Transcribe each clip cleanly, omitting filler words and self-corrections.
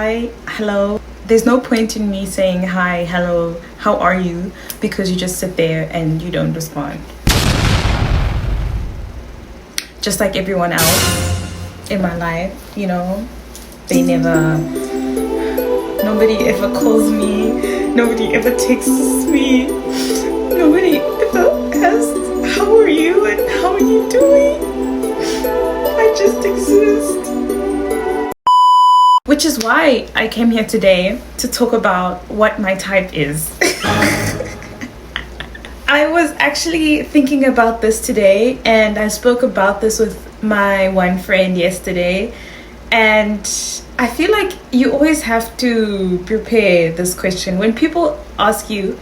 Hi, hello. There's no point in me saying hi, hello, how are you? Because you just sit there and you don't respond. Just like everyone else in my life, they never, nobody ever calls me, nobody ever texts me, nobody ever asks, how are you and how are you doing? I just exist. Which is why I came here today to talk about what my type is. I was actually thinking about this today, and I spoke about this with my one friend yesterday, and I feel like you always have to prepare this question. When people ask you,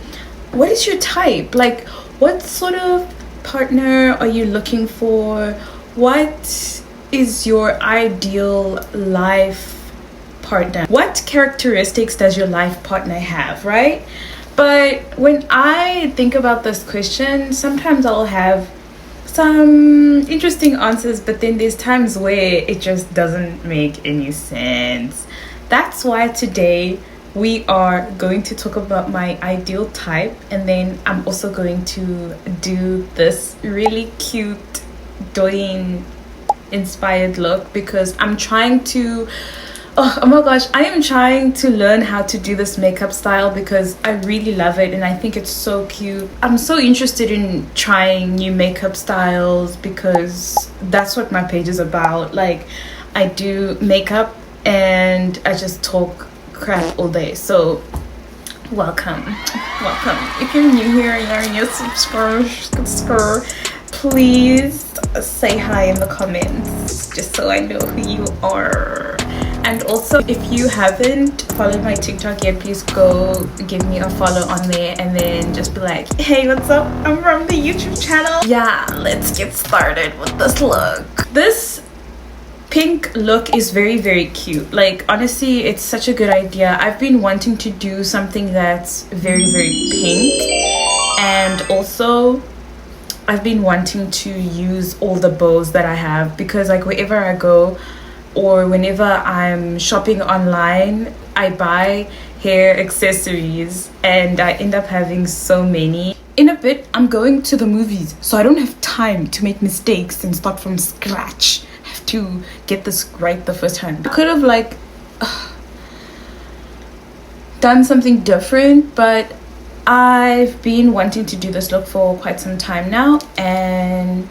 what is your type? Like, what sort of partner are you looking for? What is your ideal life partner? What characteristics does your life partner have, right? But when I think about this question, sometimes I'll have some interesting answers, but then there's times where it just doesn't make any sense. That's why today we are going to talk about my ideal type, and then I'm also going to do this really cute douyin inspired look because I'm trying to oh my gosh, I am trying to learn how to do this makeup style because I really love it and I think it's so cute. I'm so interested in trying new makeup styles because that's what my page is about. Like, I do makeup and I just talk crap all day. So welcome. If you're new here and you're subscribe, please say hi in the comments just so I know who you are. And also, if you haven't followed my TikTok yet, please go give me a follow on there and then just be like, hey, what's up? I'm from the YouTube channel. Yeah, let's get started with this look. This pink look is very, very cute. Like, honestly, it's such a good idea. I've been wanting to do something that's very, very pink. And also, I've been wanting to use all the bows that I have because, like, wherever I go, or whenever I'm shopping online, I buy hair accessories and I end up having so many. In a bit, I'm going to the movies, so I don't have time to make mistakes and start from scratch. I have to get this right the first time. I could have done something different, but I've been wanting to do this look for quite some time now, and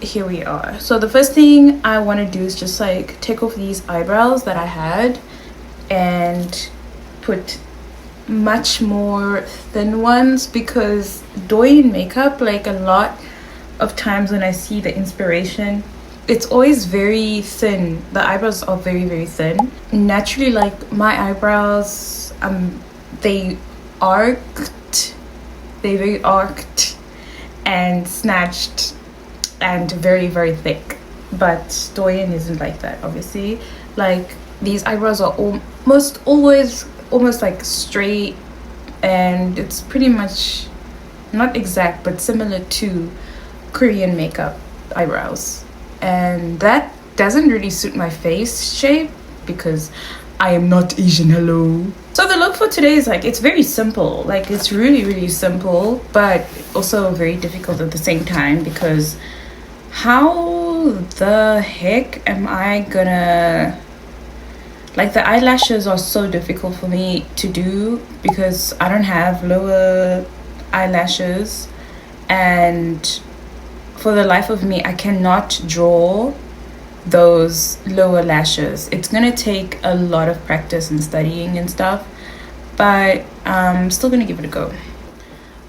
here we are. So the first thing I want to do is just like take off these eyebrows that I had and put much more thin ones because douyin makeup, like a lot of times when I see the inspiration, it's always very thin. The eyebrows are very, very thin. Naturally, like my eyebrows, they very arched and snatched and very, very thick, but douyin isn't like that, obviously. Like, these eyebrows are almost always like straight, and it's pretty much not exact but similar to Korean makeup eyebrows, and that doesn't really suit my face shape because I am not Asian. Hello. So the look for today is like, it's very simple. Like, it's really, really simple, but also very difficult at the same time because how the heck am I gonna, like, the eyelashes are so difficult for me to do because I don't have lower eyelashes, and for the life of me I cannot draw those lower lashes. It's gonna take a lot of practice and studying and stuff, but I'm still gonna give it a go.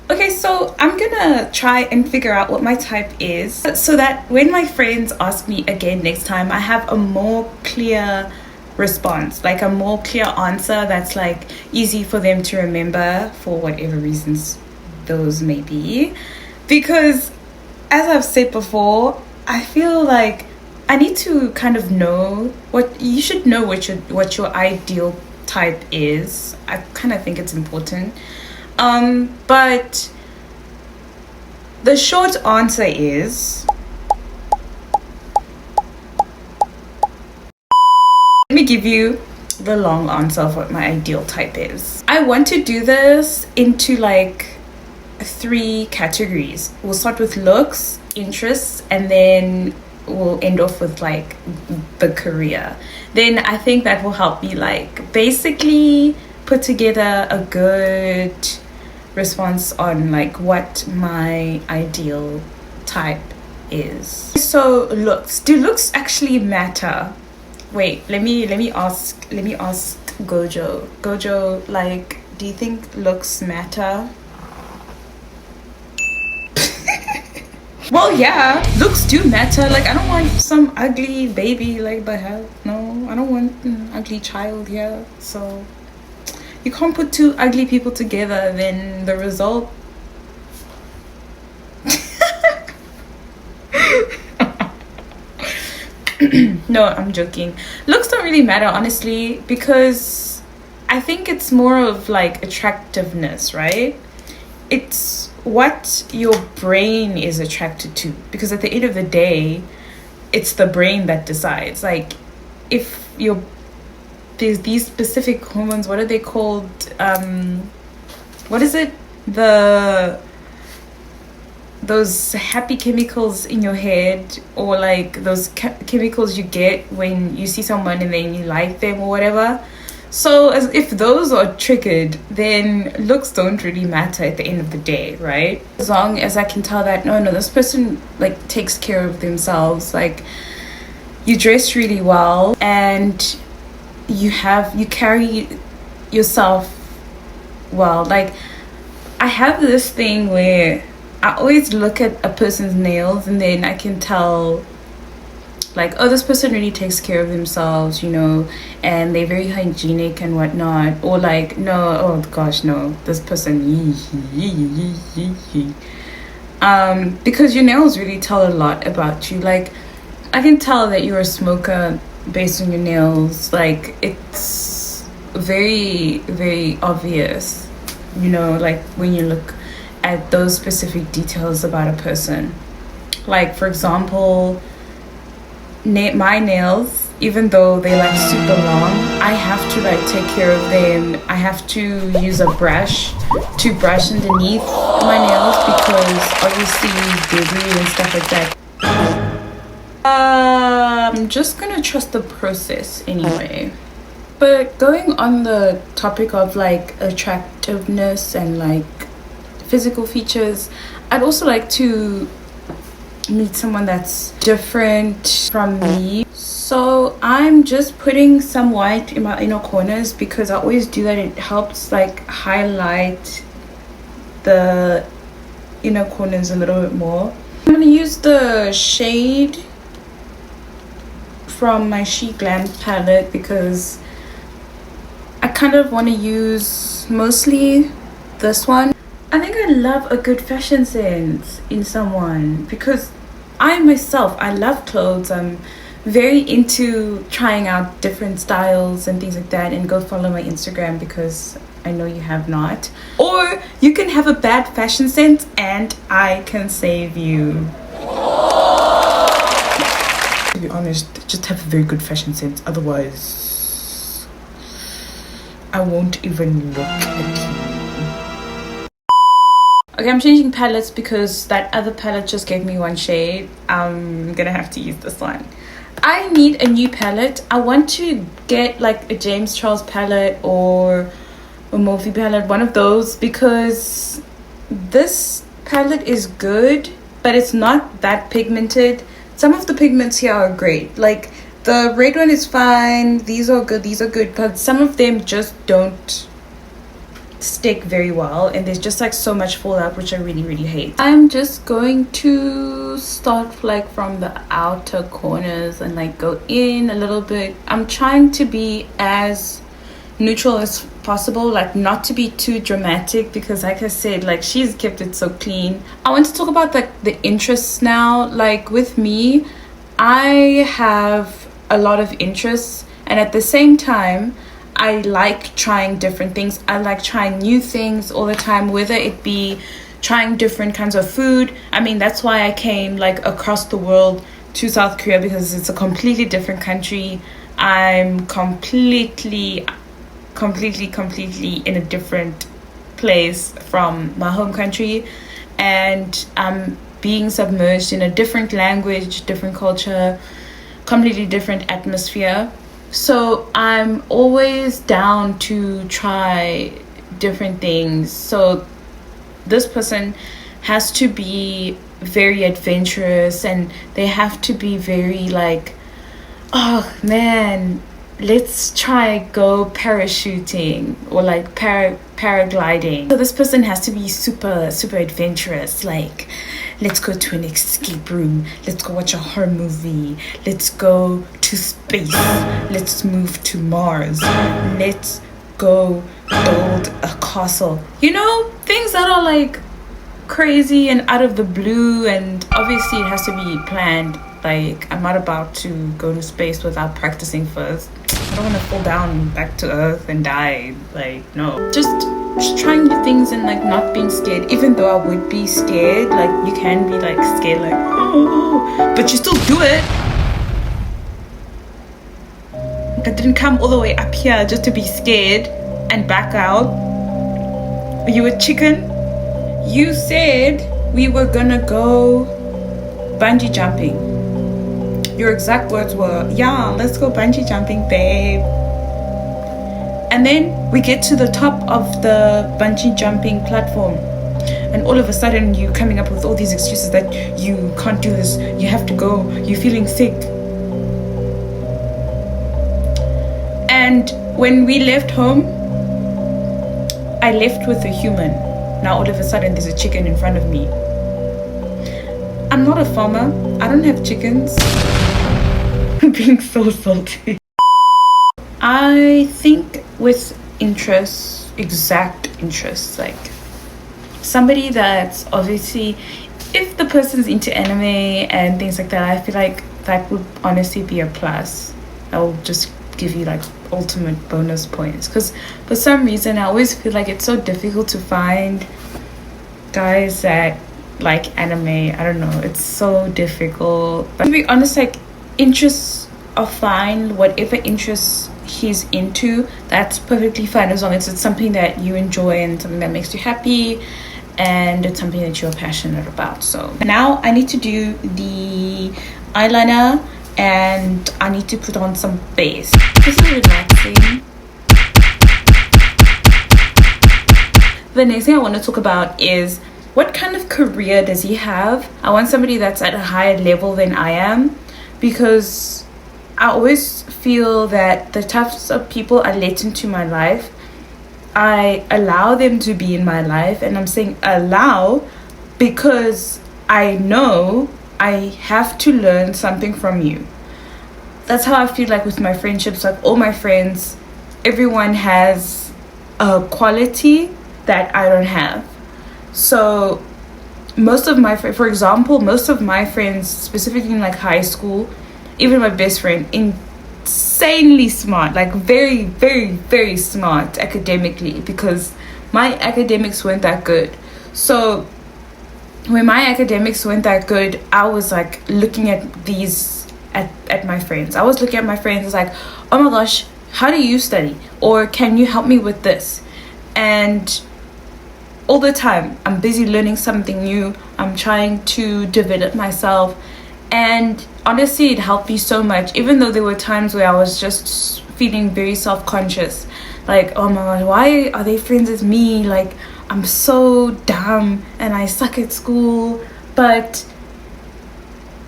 Okay, so I'm gonna try and figure out what my type is so that when my friends ask me again next time, I have a more clear response, like a more clear answer that's like easy for them to remember for whatever reasons those may be. Because as I've said before, I feel like I need to kind of know what you should know what your ideal type is. I kind of think it's important. But the short answer is, let me give you the long answer of what my ideal type is. I want to do this into like 3 categories. We'll start with looks, interests, and then we'll end off with like the career. Then I think that will help me like basically put together a good response on like what my ideal type is. So looks, do looks actually matter? Wait, let me ask Gojo, like, do you think looks matter? Well, yeah, looks do matter. Like, I don't want some ugly baby, like, the hell. No, I don't want an ugly child here. So you can't put 2 ugly people together, then the result. No, I'm joking. Looks don't really matter, honestly, because I think it's more of like attractiveness, right? It's what your brain is attracted to, because at the end of the day, it's the brain that decides. Like, if there's these specific hormones, what are they called? What is it? Those happy chemicals in your head, or like those chemicals you get when you see someone and then you like them or whatever. So as if those are triggered, then looks don't really matter at the end of the day, right? As long as I can tell that no, this person like takes care of themselves, like you dress really well and you carry yourself well. Like, I have this thing where I always look at a person's nails and then I can tell, like, oh, this person really takes care of themselves, you know, and they're very hygienic and whatnot. Or like, no, oh gosh, no, this person, because your nails really tell a lot about you. Like, I can tell that you're a smoker based on your nails. Like, it's very, very obvious, you know, like when you look at those specific details about a person. Like, for example, my nails, even though they're like super long, I have to like take care of them. I have to use a brush to brush underneath my nails because obviously debris and stuff like that. I'm just gonna trust the process anyway. But going on the topic of like attractiveness and like physical features, I'd also like to meet someone that's different from me. So I'm just putting some white in my inner corners because I always do that. It helps like highlight the inner corners a little bit more. I'm gonna use the shade from my She Glam palette because I kind of want to use mostly this one. I think I love a good fashion sense in someone because I myself, I love clothes. I'm very into trying out different styles and things like that. And go follow my Instagram because I know you have not. Or you can have a bad fashion sense and I can save you. To be honest, just have a very good fashion sense. Otherwise, I won't even look at you. Okay, I'm changing palettes because that other palette just gave me one shade. I'm gonna have to use this one. I need a new palette. I want to get like a James Charles palette or a Morphe palette, one of those, because this palette is good, but it's not that pigmented. Some of the pigments here are great. Like, the red one is fine. These are good, but some of them just don't stick very well, and there's just like so much fallout, which I really, really hate. I'm just going to start like from the outer corners and like go in a little bit. I'm trying to be as neutral as possible, like not to be too dramatic, because like I said, like she's kept it so clean. I want to talk about like the interests now. Like with me, I have a lot of interests, and at the same time I like trying different things. I like trying new things all the time, whether it be trying different kinds of food. I mean, that's why I came like across the world to South Korea, because it's a completely different country. I'm completely in a different place from my home country, and I'm being submerged in a different language, different culture, completely different atmosphere. So I'm always down to try different things. So this person has to be very adventurous, and they have to be very like, oh man, let's try go parachuting or like paragliding. So this person has to be super adventurous, like let's go to an escape room, let's go watch a horror movie, let's go to space, let's move to Mars, let's go build a castle, you know, things that are like crazy and out of the blue. And obviously it has to be planned. Like, I'm not about to go to space without practicing first. I don't want to fall down back to earth and die. Like, no. Just trying new things and like not being scared. Even though I would be scared, like you can be like scared, like, oh, but you still do it. I didn't come all the way up here just to be scared and back out. Are you a chicken? You said we were gonna go bungee jumping. Your exact words were, yeah, let's go bungee jumping, babe. And then we get to the top of the bungee jumping platform, and all of a sudden you're coming up with all these excuses that you can't do this, you have to go, you're feeling sick. And when we left home, I left with a human. Now all of a sudden there's a chicken in front of me. I'm not a farmer, I don't have chickens. I'm being so salty. I think with interests, exact interests, like somebody that's obviously, if the person's into anime and things like that, I feel like that would honestly be a plus. I will just give you like ultimate bonus points, because for some reason I always feel like it's so difficult to find guys that like anime. I don't know, it's so difficult. But to be honest, like, interests are fine. Whatever interests he's into, that's perfectly fine, as long as it's something that you enjoy and something that makes you happy and it's something that you're passionate about. So now I need to do the eyeliner and I need to put on some base. This is relaxing. The next thing I want to talk about is, what kind of career does he have? I want somebody that's at a higher level than I am, because I always feel that the types of people I let into my life, I allow them to be in my life. And I'm saying allow because I know I have to learn something from you. That's how I feel like with my friendships. Like all my friends, everyone has a quality that I don't have. So most of my for example, most of my friends, specifically in like high school, even my best friend, insanely smart, like very smart academically, because my academics weren't that good. So when my academics weren't that good, I was like looking at these at my friends. I was looking at my friends like, oh my gosh, how do you study? Or can you help me with this? And all the time I'm busy learning something new. I'm trying to develop myself, and honestly it helped me so much, even though there were times where I was just feeling very self-conscious, like, oh my god, why are they friends with me? Like, I'm so dumb and I suck at school. But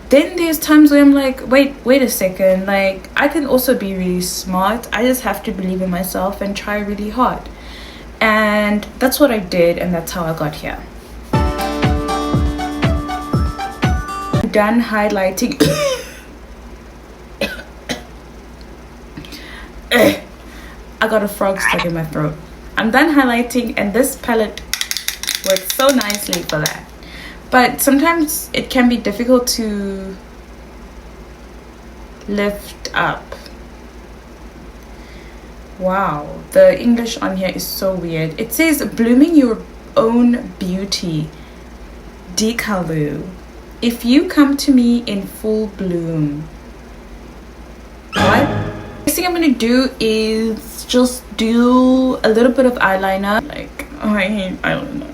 then there's times where I'm like, wait a second, like, I can also be really smart. I just have to believe in myself and try really hard. And that's what I did, and that's how I got here. I'm done highlighting. I got a frog stuck in my throat. I'm done highlighting, and this palette works so nicely for that. But sometimes it can be difficult to lift up. Wow, the English on here is so weird. It says blooming your own beauty. Dekalu. If you come to me in full bloom. What? thing I'm gonna do is just do a little bit of eyeliner. Like, oh, I hate eyeliner.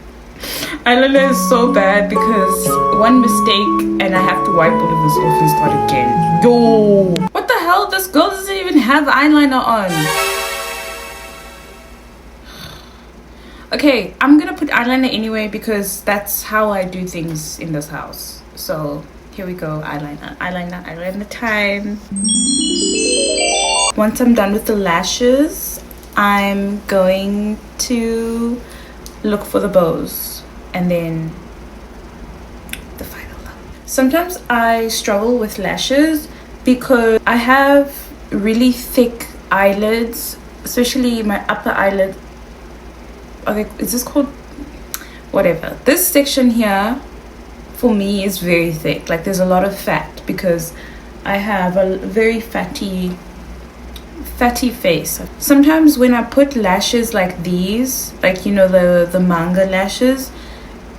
Eyeliner is so bad because one mistake and I have to wipe all of this off and start again. Yo! What the hell? This girl doesn't even have eyeliner on. Okay, I'm gonna put eyeliner anyway because that's how I do things in this house. So here we go, eyeliner, eyeliner, eyeliner time. Once I'm done with the lashes, I'm going to look for the bows and then the final look. Sometimes I struggle with lashes because I have really thick eyelids, especially my upper eyelid. Is this called whatever? This section here for me is very thick. Like there's a lot of fat because I have a very fatty face. Sometimes when I put lashes like these, like, you know, the manga lashes,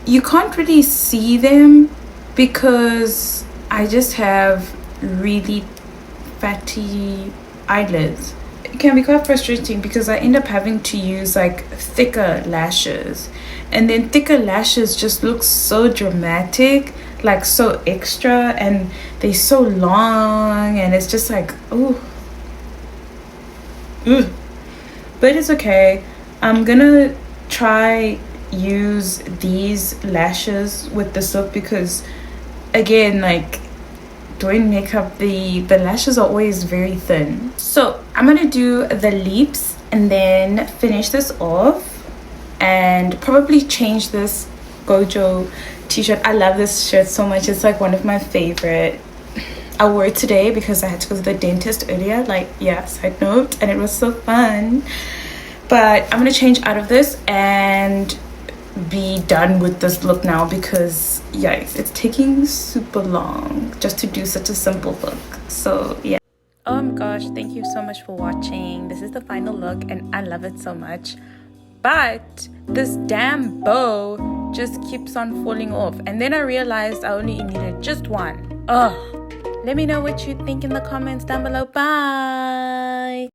you can't really see them because I just have really fatty eyelids. It can be quite frustrating because I end up having to use like thicker lashes, and then thicker lashes just look so dramatic, like so extra, and they're so long, and it's just like, oh, but it's okay. I'm gonna try use these lashes with this look because, again, like doing makeup, the lashes are always very thin. So I'm gonna do the lips and then finish this off and probably change this Gojo t-shirt. I love this shirt so much. It's like one of my favorite. I wore it today because I had to go to the dentist earlier, like, yeah, side note, and it was so fun. But I'm gonna change out of this and be done with this look now because, yikes, it's taking super long just to do such a simple look. So yeah. Oh my gosh, thank you so much for watching. This is the final look and I love it so much, but this damn bow just keeps on falling off, and then I realized I only needed just one. Ugh. Let me know what you think in the comments down below. Bye.